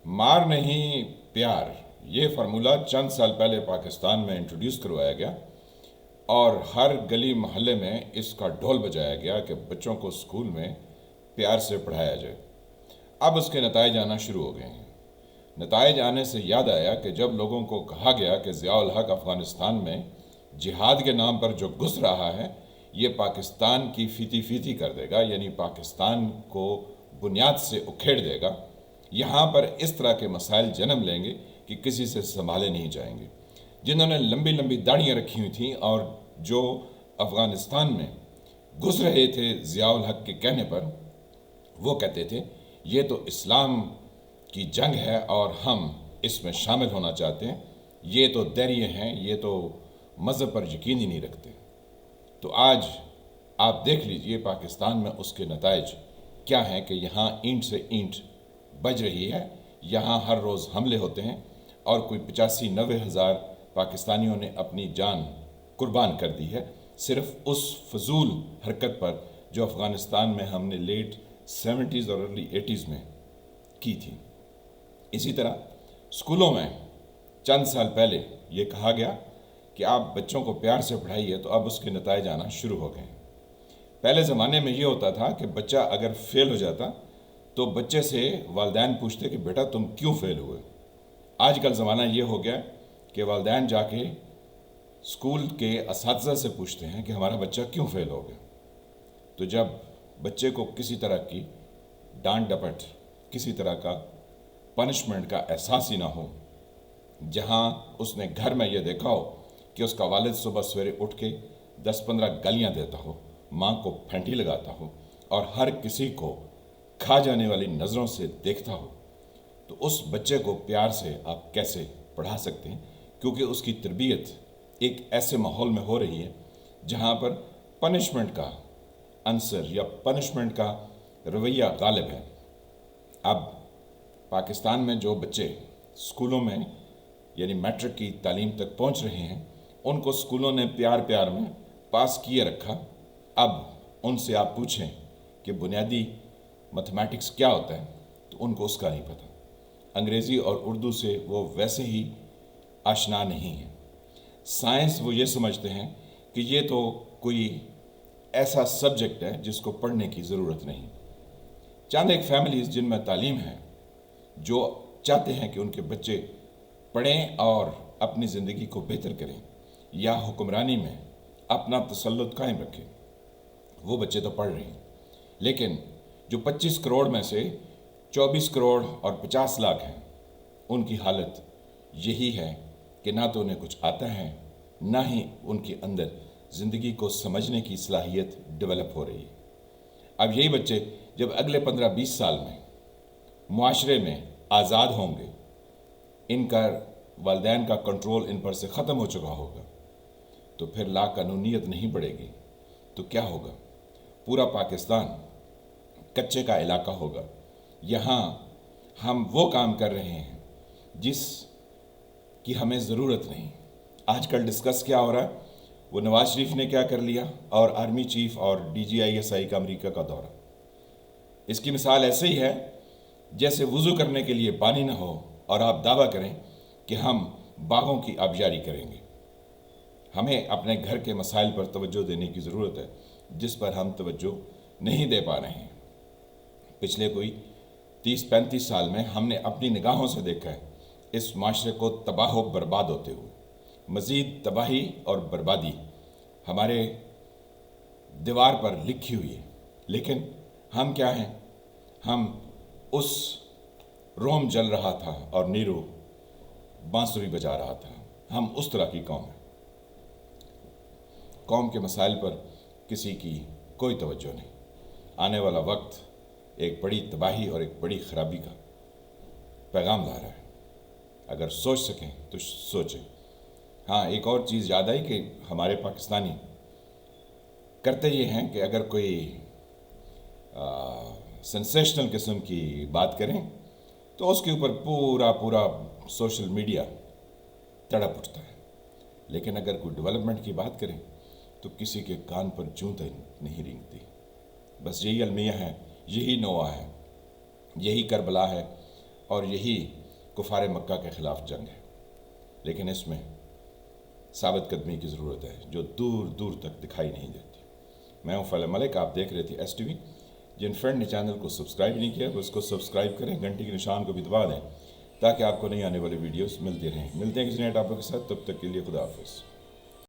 مار نہیں پیار، یہ فارمولہ چند سال پہلے پاکستان میں انٹروڈیوس کروایا گیا اور ہر گلی محلے میں اس کا ڈھول بجایا گیا کہ بچوں کو اسکول میں پیار سے پڑھایا جائے۔ اب اس کے نتائج آنا شروع ہو گئے ہیں۔ نتائج آنے سے یاد آیا کہ جب لوگوں کو کہا گیا کہ ضیاء الحق افغانستان میں جہاد کے نام پر جو گھس رہا ہے یہ پاکستان کی فیتی فیتی کر دے گا، یعنی پاکستان کو بنیاد سے اکھیڑ دے گا، یہاں پر اس طرح کے مسائل جنم لیں گے کہ کسی سے سنبھالے نہیں جائیں گے۔ جنہوں نے لمبی لمبی داڑیاں رکھی ہوئی تھیں اور جو افغانستان میں گھس رہے تھے ضیاء الحق کے کہنے پر، وہ کہتے تھے یہ تو اسلام کی جنگ ہے اور ہم اس میں شامل ہونا چاہتے ہیں، یہ تو دیریے ہیں، یہ تو مذہب پر یقین ہی نہیں رکھتے۔ تو آج آپ دیکھ لیجئے پاکستان میں اس کے نتائج کیا ہیں کہ یہاں اینٹ سے اینٹ بج رہی ہے، یہاں ہر روز حملے ہوتے ہیں اور کوئی 85-90 ہزار پاکستانیوں نے اپنی جان قربان کر دی ہے صرف اس فضول حرکت پر جو افغانستان میں ہم نے لیٹ 70s اور ارلی 80s میں کی تھی۔ اسی طرح اسکولوں میں چند سال پہلے یہ کہا گیا کہ آپ بچوں کو پیار سے پڑھائیے، تو اب اس کے نتائج آنا شروع ہو گئے ہیں۔ پہلے زمانے میں یہ ہوتا تھا کہ بچہ اگر فیل ہو جاتا تو بچے سے والدین پوچھتے کہ بیٹا تم کیوں فیل ہوئے۔ آج کل زمانہ یہ ہو گیا کہ والدین جا کے اسکول کے اساتذہ سے پوچھتے ہیں کہ ہمارا بچہ کیوں فیل ہو گیا۔ تو جب بچے کو کسی طرح کی ڈانٹ ڈپٹ، کسی طرح کا پنشمنٹ کا احساس ہی نہ ہو، جہاں اس نے گھر میں یہ دیکھا ہو کہ اس کا والد صبح سویرے اٹھ کے 10-15 گالیاں دیتا ہو، ماں کو پھینٹی لگاتا ہو اور ہر کسی کو کھا جانے والی نظروں سے دیکھتا ہو، تو اس بچے کو پیار سے آپ کیسے پڑھا سکتے ہیں؟ کیونکہ اس کی تربیت ایک ایسے ماحول میں ہو رہی ہے جہاں پر پنشمنٹ کا عنصر یا پنشمنٹ کا رویہ غالب ہے۔ اب پاکستان میں جو بچے اسکولوں میں یعنی میٹرک کی تعلیم تک پہنچ رہے ہیں، ان کو اسکولوں نے پیار پیار میں پاس کیے رکھا۔ اب ان سے آپ پوچھیں کہ بنیادی میتھمیٹکس کیا ہوتا ہے تو ان کو اس کا نہیں پتہ، انگریزی اور اردو سے وہ ویسے ہی آشنا نہیں ہیں۔ سائنس وہ یہ سمجھتے ہیں کہ یہ تو کوئی ایسا سبجیکٹ ہے جس کو پڑھنے کی ضرورت نہیں۔ چند ایک فیملیز جن میں تعلیم ہے، جو چاہتے ہیں کہ ان کے بچے پڑھیں اور اپنی زندگی کو بہتر کریں یا حکمرانی میں اپنا تسلط قائم رکھیں، وہ بچے تو پڑھ رہے ہیں، لیکن جو 25 کروڑ میں سے 24 کروڑ اور 50 لاکھ ہیں، ان کی حالت یہی ہے کہ نہ تو انہیں کچھ آتا ہے، نہ ہی ان کے اندر زندگی کو سمجھنے کی صلاحیت ڈیولپ ہو رہی ہے۔ اب یہی بچے جب اگلے 15-20 سال میں معاشرے میں آزاد ہوں گے، ان کا والدین کا کنٹرول ان پر سے ختم ہو چکا ہوگا، تو پھر لا قانونیت نہیں بڑھے گی تو کیا ہوگا؟ پورا پاکستان کچے کا علاقہ ہوگا۔ یہاں ہم وہ کام کر رہے ہیں جس کی ہمیں ضرورت نہیں۔ آج کل ڈسکس کیا ہو رہا ہے؟ وہ نواز شریف نے کیا کر لیا اور آرمی چیف اور DGISI کا امریکہ کا دورہ۔ اس کی مثال ایسے ہی ہے جیسے وضو کرنے کے لیے پانی نہ ہو اور آپ دعویٰ کریں کہ ہم باغوں کی آبیاری کریں گے۔ ہمیں اپنے گھر کے مسائل پر توجہ دینے کی ضرورت ہے جس پر ہم توجہ نہیں دے پا رہے ہیں۔ پچھلے کوئی 30-35 سال میں ہم نے اپنی نگاہوں سے دیکھا ہے اس معاشرے کو تباہ و برباد ہوتے ہوئے۔ مزید تباہی اور بربادی ہمارے دیوار پر لکھی ہوئی ہے، لیکن ہم کیا ہیں؟ ہم اس روم جل رہا تھا اور نیرو بانسری بجا رہا تھا، ہم اس طرح کی قوم ہیں۔ قوم کے مسائل پر کسی کی کوئی توجہ نہیں۔ آنے والا وقت ایک بڑی تباہی اور ایک بڑی خرابی کا پیغام لا رہا ہے۔ اگر سوچ سکیں تو سوچیں۔ ہاں، ایک اور چیز یاد آئی کہ ہمارے پاکستانی کرتے یہ ہیں کہ اگر کوئی سنسیشنل قسم کی بات کریں تو اس کے اوپر پورا سوشل میڈیا تڑپ اٹھتا ہے، لیکن اگر کوئی ڈیولپمنٹ کی بات کریں تو کسی کے کان پر جوں تک نہیں رینگتی۔ بس یہی المیہ ہے، یہی نوعہ ہے، یہی کربلا ہے اور یہی کفار مکہ کے خلاف جنگ ہے، لیکن اس میں ثابت قدمی کی ضرورت ہے جو دور دور تک دکھائی نہیں دیتی۔ میں ہوں فیض ملک، آپ دیکھ رہے تھے ایس ٹی وی۔ جن فرینڈ نے چینل کو سبسکرائب نہیں کیا وہ اس کو سبسکرائب کریں، گھنٹی کے نشان کو بھی دبا دیں تاکہ آپ کو نئی آنے والی ویڈیوز ملتی رہیں۔ ملتے ہیں کسی نئے ٹاپک کے ساتھ، تب تک کے لیے خدا حافظ۔